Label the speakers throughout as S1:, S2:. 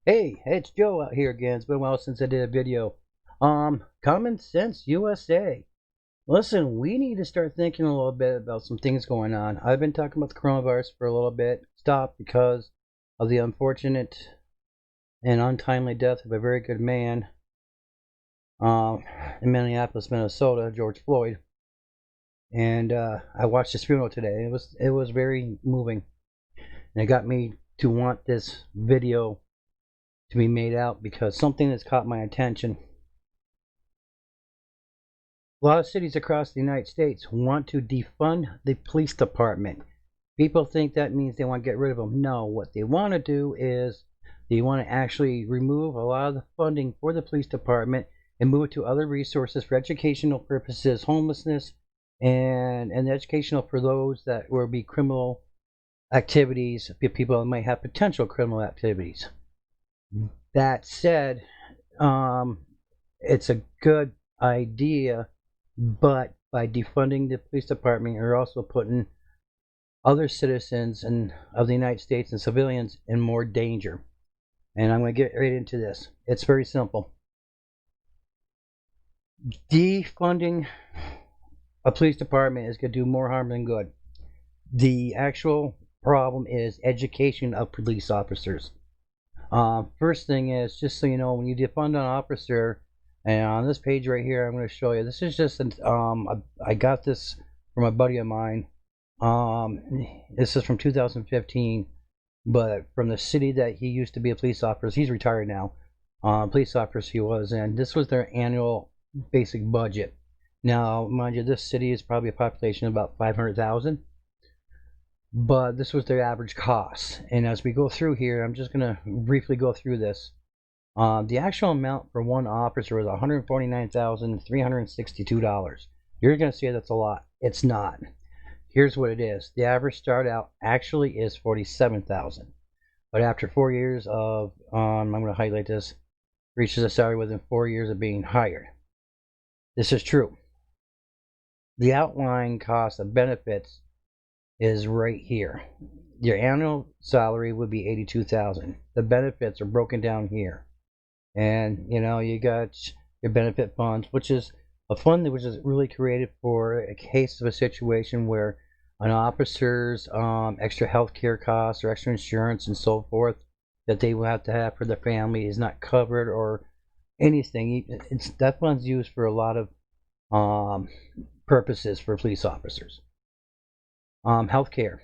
S1: Hey, it's Joe out here again. It's been a while since I did a video. Common Sense USA. Listen, we need to start thinking a little bit about some things going on. I've been talking about the coronavirus for a little bit. Stopped because of the unfortunate and untimely death of a very good man in Minneapolis, Minnesota, George Floyd. And I watched his funeral today. It was very moving, and it got me to want this video to be made out because something has caught my attention. A lot of cities across the United States want to defund the police department. People think that means they want to get rid of them. No, what they want to do is they want to actually remove a lot of the funding for the police department and move it to other resources for educational purposes, homelessness, and educational for those that will be criminal activities, people that might have potential criminal activities. That said, it's a good idea, but by defunding the police department, you're also putting other citizens of the United States and civilians in more danger. And I'm going to get right into this. It's very simple. Defunding a police department is going to do more harm than good. The actual problem is education of police officers. First thing is, just so you know, when you defund an officer, and on this page right here, I'm going to show you. This is just I got this from a buddy of mine. This is from 2015, but from the city that he used to be a police officer. He's retired now. Police officer he was, and this was their annual basic budget. Now, mind you, this city is probably a population of about 500,000. But this was their average cost. And as we go through here, I'm just going to briefly go through this. The actual amount for one officer was $149,362. You're going to say that's a lot. It's not. Here's what it is. The average start out actually is $47,000. But after 4 years of, I'm going to highlight this, reaches a salary within 4 years of being hired. This is true. The outline cost of benefits is right here. Your annual salary would be $82,000. The benefits are broken down here, and you got your benefit funds, which is a fund which is really created for a case of a situation where an officer's extra health care costs or extra insurance and so forth that they will have to have for their family is not covered or anything. That fund's used for a lot of purposes for police officers. Healthcare,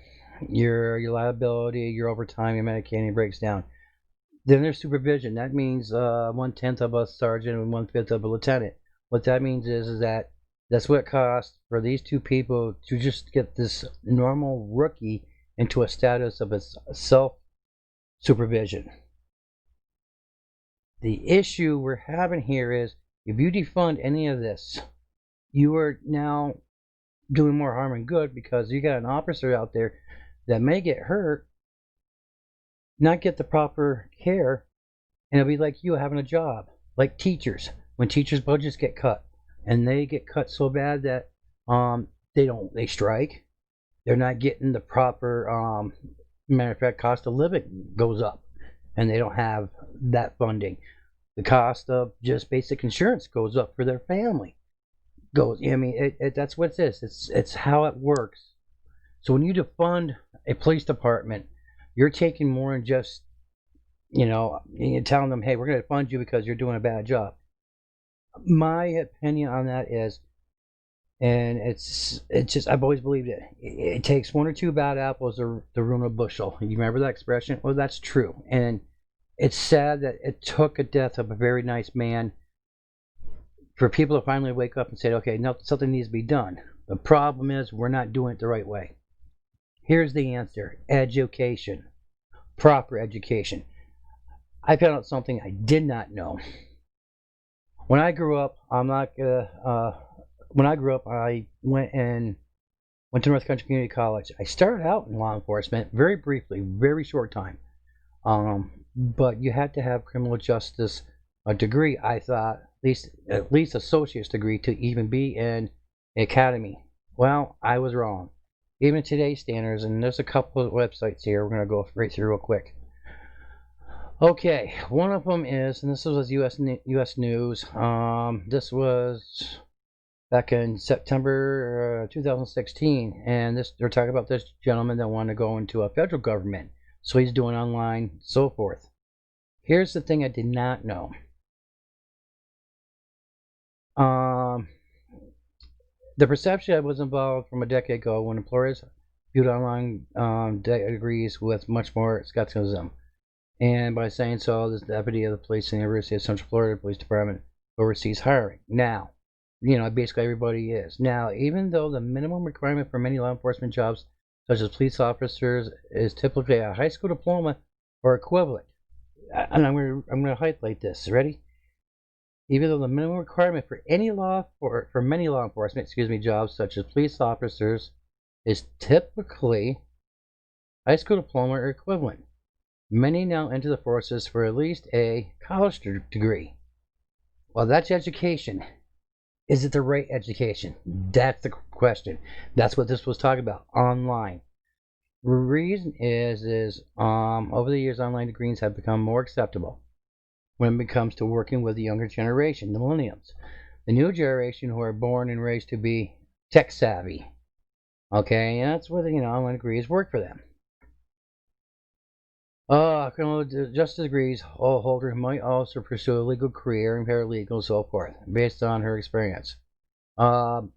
S1: your liability, your overtime, your Medicaid breaks down. Then there's supervision. That means 1/10 of a sergeant and 1/5 of a lieutenant. What that means is that that's what it costs for these two people to just get this normal rookie into a status of a self-supervision. The issue we're having here is if you defund any of this, you are now doing more harm than good, because you got an officer out there that may get hurt, not get the proper care, and it'll be like you having a job. Like teachers, when teachers' budgets get cut, and they get cut so bad that they strike, they're not getting the proper matter of fact, cost of living goes up, and they don't have that funding. The cost of just basic insurance goes up for their family. That's what it is. It's how it works. So when you defund a police department, you're taking more than just, you're telling them, hey, we're going to fund you because you're doing a bad job. My opinion on that is, and it's just, I've always believed it. It takes one or two bad apples to ruin a bushel. You remember that expression? Well, that's true. And it's sad that it took a death of a very nice man for people to finally wake up and say, okay, no, something needs to be done. The problem is we're not doing it the right way. Here's the answer: education, proper education. I found out something I did not know. When I grew up, I went to North Country Community College. I started out in law enforcement very briefly, very short time. But you had to have criminal justice a degree, I thought, at least associate's degree, to even be in the academy. Well, I was wrong. Even today's standards, and there's a couple of websites here we're going to go right through real quick. Okay, one of them is, and this was U.S. News. This was back in September 2016, and they're talking about this gentleman that wanted to go into a federal government, so he's doing online, so forth. Here's the thing I did not know. The perception that was involved from a decade ago when employers viewed online degrees with much more skepticism. And by saying so, this deputy of the police in the University of Central Florida Police Department oversees hiring. Now, basically everybody is. Now, even though the minimum requirement for many law enforcement jobs, such as police officers, is typically a high school diploma or equivalent, and I'm going to highlight this. Ready? Even though the minimum requirement for many law enforcement, jobs such as police officers, is typically high school diploma or equivalent. Many now enter the forces for at least a college degree. Well, that's education. Is it the right education? That's the question. That's what this was talking about, online. The reason is over the years, online degrees have become more acceptable when it comes to working with the younger generation, the millennials. The new generation who are born and raised to be tech savvy. Okay, and that's where the online degrees work for them. Criminal justice degrees holder might also pursue a legal career in paralegal and so forth, based on her experience. And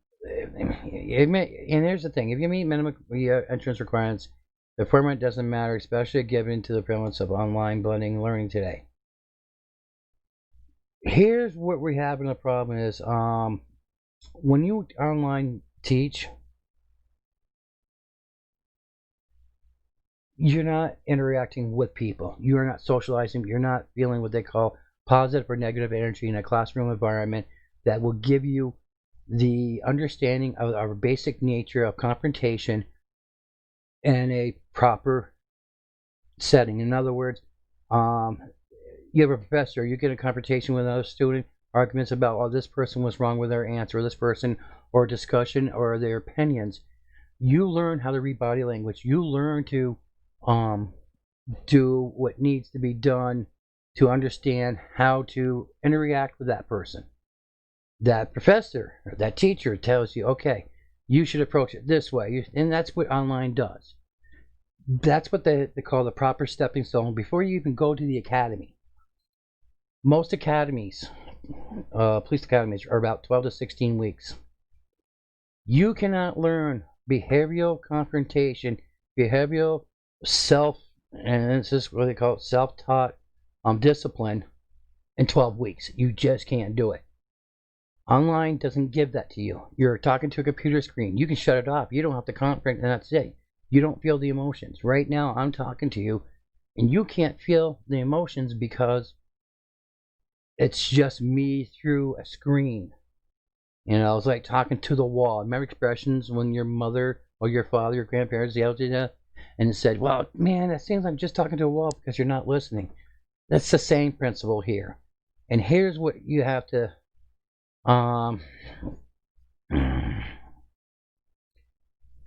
S1: here's the thing: if you meet minimum entrance requirements, the format doesn't matter, especially given to the prevalence of online blending learning today. Here's what we're having a problem is when you online teach, you're not interacting with people. You're not socializing. You're not feeling what they call positive or negative energy in a classroom environment that will give you the understanding of our basic nature of confrontation and a proper setting. In other words, you have a professor, you get a confrontation with another student, arguments about, oh, this person was wrong with their answer, this person, or discussion, or their opinions. You learn how to read body language. You learn to do what needs to be done to understand how to interact with that person. That professor or that teacher tells you, okay, you should approach it this way, and that's what online does. That's what they call the proper stepping stone before you even go to the academy. Most academies, police academies, are about 12 to 16 weeks. You cannot learn behavioral confrontation, behavioral and this is what they call it, self-taught discipline in 12 weeks. You just can't do it. Online doesn't give that to you. You're talking to a computer screen. You can shut it off. You don't have to confront, and that's it. You don't feel the emotions. Right now, I'm talking to you, and you can't feel the emotions because it's just me through a screen. It's like talking to the wall. Remember expressions when your mother or your father, your grandparents yelled at you and said, well, man, it seems like just talking to a wall because you're not listening. That's the same principle here. And here's what you have to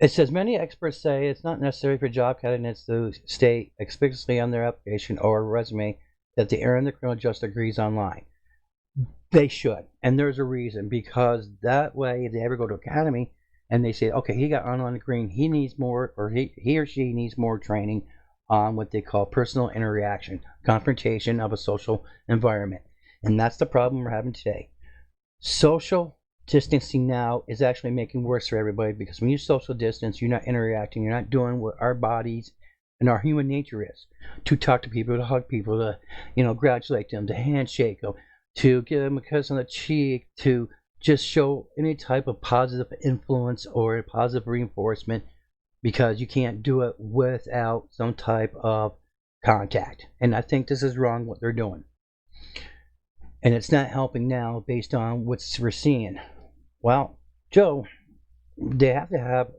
S1: it says many experts say it's not necessary for job candidates to state explicitly on their application or resume that they earn the criminal justice degrees online. They should, and there's a reason, because that way if they ever go to academy and they say, okay, he got online degree, he needs more, or he or she needs more training on what they call personal interaction, confrontation of a social environment. And that's the problem we're having today. Social distancing now is actually making worse for everybody, because when you social distance, you're not interacting, you're not doing what our bodies and our human nature is: to talk to people, to hug people, to congratulate them, to handshake them, to give them a kiss on the cheek, to just show any type of positive influence or positive reinforcement, because you can't do it without some type of contact. And I think this is wrong what they're doing. And it's not helping now based on what we're seeing. Well, Joe, they have to have,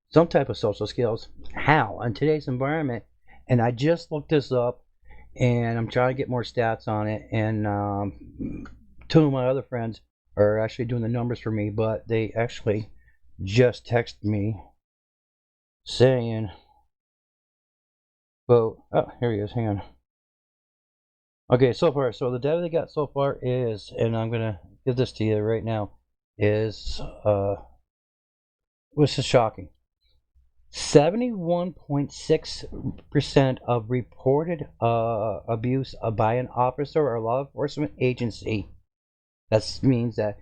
S1: some type of social skills. How? In today's environment. And I just looked this up, and I'm trying to get more stats on it. And two of my other friends are actually doing the numbers for me, but they actually just texted me saying, well, oh, here he is, hang on. Okay, so far, so the data they got so far is, and I'm gonna give this to you right now, is this is shocking. 71.6% of reported abuse by an officer or law enforcement agency. That means that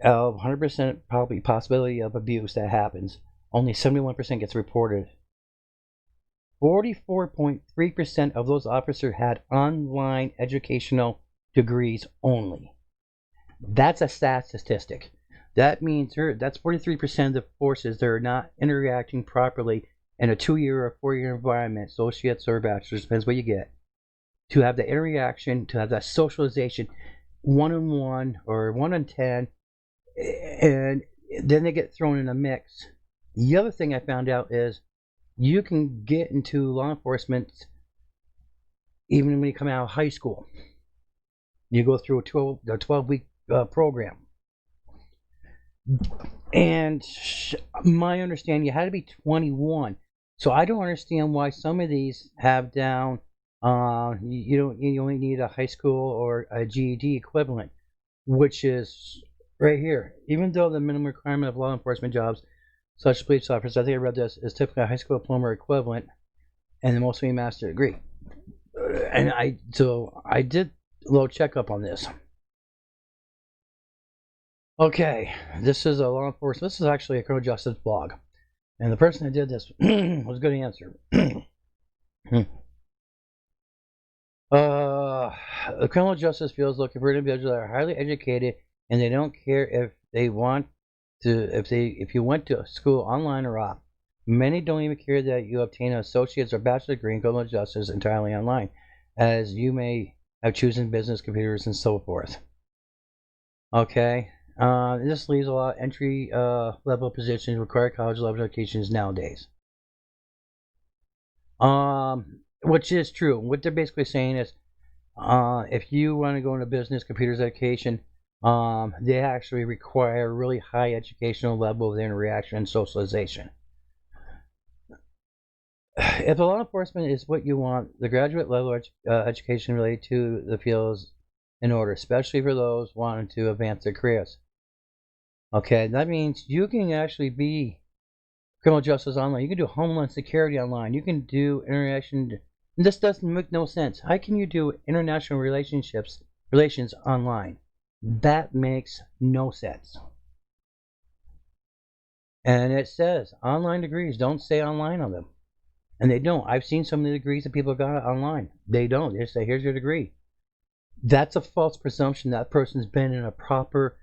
S1: 100% probably possibility of abuse that happens. Only 71% gets reported. 44.3% of those officers had online educational degrees only. That's a stat statistic. That means that's 43% of the forces that are not interacting properly in a 2-year or 4-year environment, associates or bachelor's, depends what you get, to have the interaction, to have that socialization, 1-on-1 or 1-on-10, and then they get thrown in a mix. The other thing I found out is you can get into law enforcement even when you come out of high school. You go through a 12-week program. And my understanding, you had to be 21. So I don't understand why some of these have down you only need a high school or a GED equivalent, which is right here. Even though the minimum requirement of law enforcement jobs, such as police officers, I think I read this, is typically a high school diploma or equivalent, and the mostly a master's degree. And I did a little checkup on this. Okay, this is a law enforcement. This is actually a criminal justice blog, and the person that did this was a good answer. The criminal justice field is looking for individuals that are highly educated, and they don't care if they want to, if you went to school online or off. Many don't even care that you obtain an associate's or bachelor's degree in criminal justice entirely online, as you may have chosen business, computers, and so forth. Okay. This leaves a lot of entry level positions require college level educations nowadays. Which is true. What they're basically saying is, if you want to go into business, computers education, they actually require a really high educational level of interaction and socialization. If the law enforcement is what you want, the graduate level education related to the field is in order, especially for those wanting to advance their careers. Okay, that means you can actually be criminal justice online. You can do homeland security online. You can do interaction. This doesn't make no sense. How can you do international relations online? That makes no sense. And it says online degrees. Don't say online on them. And they don't. I've seen some of the degrees that people got online. They don't. They just say, here's your degree. That's a false presumption that person's been in a proper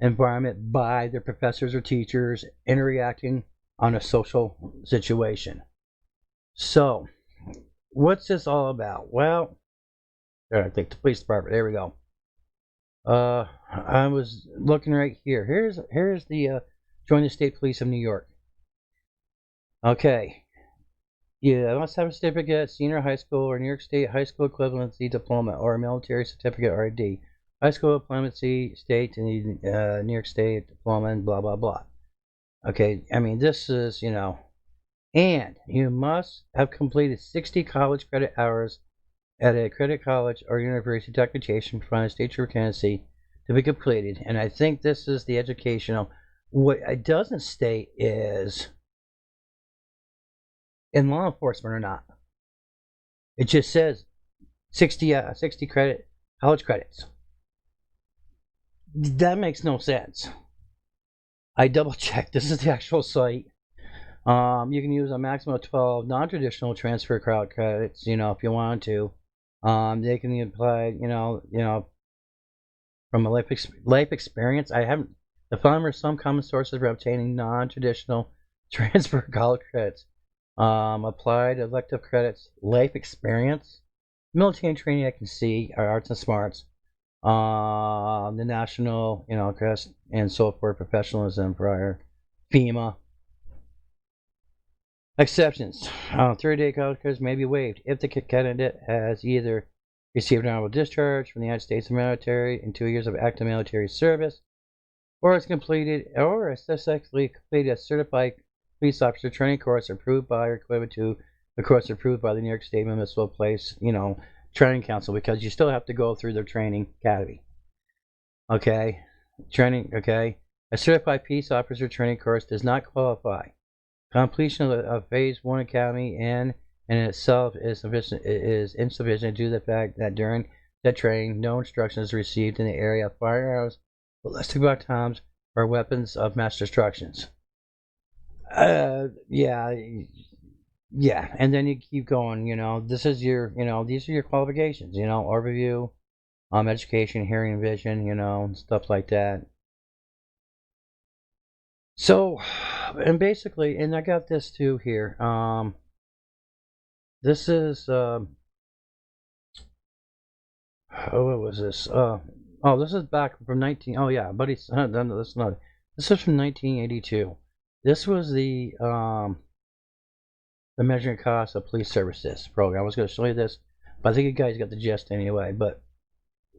S1: environment by their professors or teachers interacting on a social situation. So, what's this all about? Well, I think the police department. There we go. I was looking right here. Here's the join the state police of New York. Okay. Yeah, I must have a certificate, senior high school or New York State high school equivalency diploma or a military certificate or ID. High school equivalency state and New York State diploma and blah blah blah. Okay, I mean this is, and you must have completed 60 college credit hours at a credit college or university documentation from the state of candidacy to be completed. And I think this is the educational. What it doesn't state is in law enforcement or not. It just says 60 credit college credits. That makes no sense. I double checked. This is the actual site. You can use a maximum of 12 non-traditional transfer credits, if you want to. They can be applied, from a life experience. I haven't. The following are some common sources for obtaining non-traditional transfer college credits. Applied elective credits, life experience, military training. I can see arts and smarts. The national, crest and so forth, professionalism prior, FEMA. Exceptions. 30-day college credits may be waived if the candidate has either received an honorable discharge from the United States military in 2 years of active military service, or has completed or has successfully completed a certified police officer training course approved by or equivalent to the course approved by the New York State Municipal Police, training council, because you still have to go through their training academy. Okay, training. Okay, a certified peace officer training course does not qualify. Completion of phase 1 academy and in itself is insufficient due to the fact that during that training, no instruction is received in the area of firearms, ballistic bombs, or weapons of mass destruction. Yeah, and then you keep going. This is your, these are your qualifications. Overview, education, hearing, and vision. And stuff like that. So, and basically, and I got this too here. This is what was this? This is back from 19. Oh yeah, buddy. This is from 1982. This was the measuring cost of police services program. I was going to show you this, but I think you guys got the gist anyway. But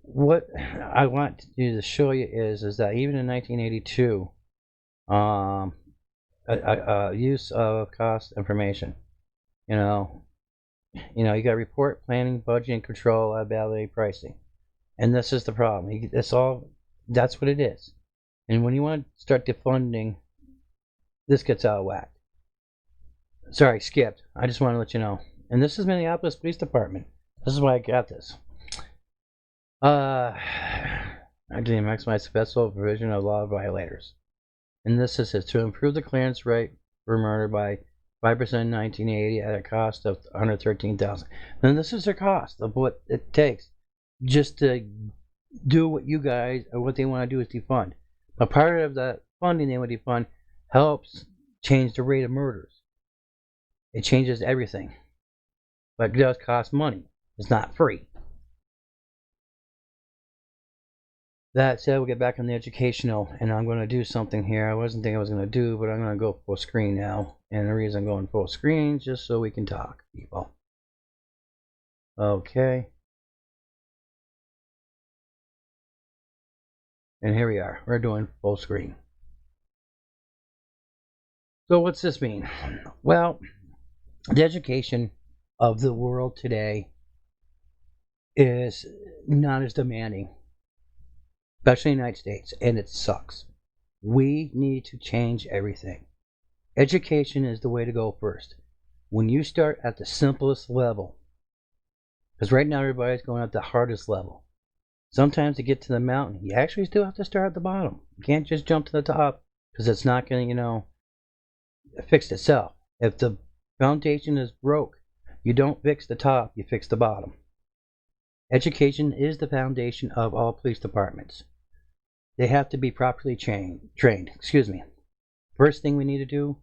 S1: what I want to show you is that even in 1982, use of cost information. You got to report planning, budgeting, control, liability, pricing, and this is the problem. That's what it is. And when you want to start defunding, this gets out of whack. Sorry, skipped. I just want to let you know. And this is Minneapolis Police Department. This is why I got this. I didn't maximize the vessel provision of law violators. And this is it. To improve the clearance rate for murder by 5% in 1980 at a cost of $113,000. And this is their cost of what it takes just to do what you guys, or what they want to do is defund. But part of the funding they want to defund helps change the rate of murders. It changes everything. But it does cost money. It's not free. That said, we'll get back on the educational, and I'm going to do something here I wasn't thinking I was going to do, but I'm going to go full screen now. And the reason I'm going full screen is just so we can talk, people. Okay. And here we are. We're doing full screen. So what's this mean? Well, the education of the world today is not as demanding, especially in the United States, and it sucks. We need to change everything. Education is the way to go first. When you start at the simplest level, because right now everybody's going at the hardest level. Sometimes to get to the mountain, you actually still have to start at the bottom. You can't just jump to the top, because it's not going to, fix itself. If the foundation is broke, you don't fix the top, you fix the bottom. Education is the foundation of all police departments. They have to be properly trained. First thing we need to do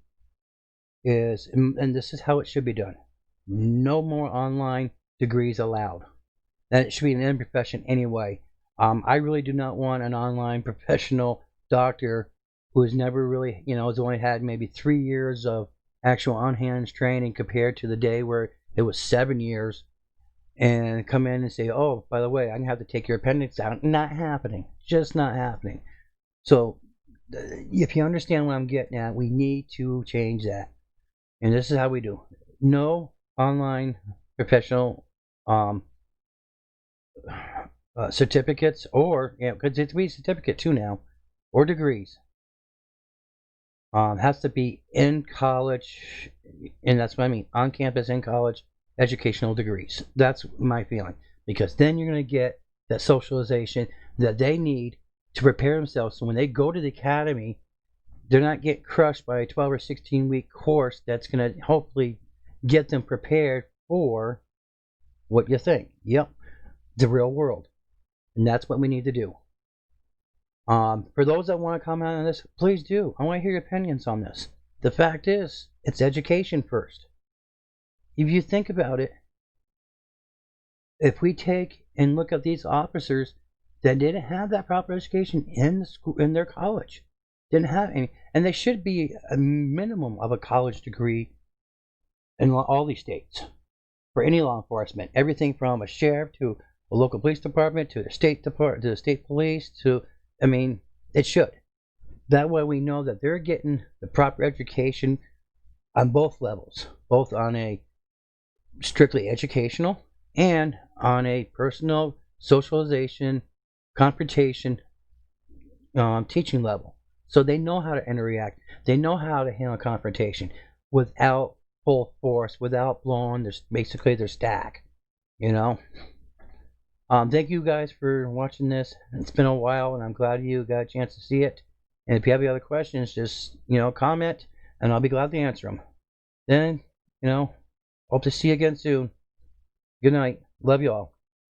S1: is, and this is how it should be done, no more online degrees allowed. That should be an end profession anyway. I really do not want an online professional doctor who has never really, has only had maybe 3 years of actual on-hands training compared to the day where it was 7 years, and come in and say, oh, by the way, I'm going to have to take your appendix out. Not happening. Just not happening. So if you understand what I'm getting at, we need to change that. And this is how we do. No online professional certificates, or, because it's a certificate too now, or degrees. Has to be in college, and that's what I mean, on campus, in college, educational degrees. That's my feeling, because then you're going to get that socialization that they need to prepare themselves, so when they go to the academy, they're not getting crushed by a 12 or 16 week course that's going to hopefully get them prepared for what you think. Yep, the real world. And that's what we need to do. For those that want to comment on this, please do. I want to hear your opinions on this. The fact is, it's education first. If you think about it, if we take and look at these officers that didn't have that proper education in the school, in their college, didn't have any, and they should be a minimum of a college degree in all these states for any law enforcement. Everything from a sheriff to a local police department to the state department to the state police to, it should. That way we know that they're getting the proper education on both levels, both on a strictly educational and on a personal socialization, confrontation, teaching level. So they know how to interact. They know how to handle confrontation without full force, without blowing their stack. You know. Thank you guys for watching this. It's been a while, and I'm glad you got a chance to see it. And if you have any other questions, just comment, and I'll be glad to answer them. Then, hope to see you again soon. Good night. Love you all.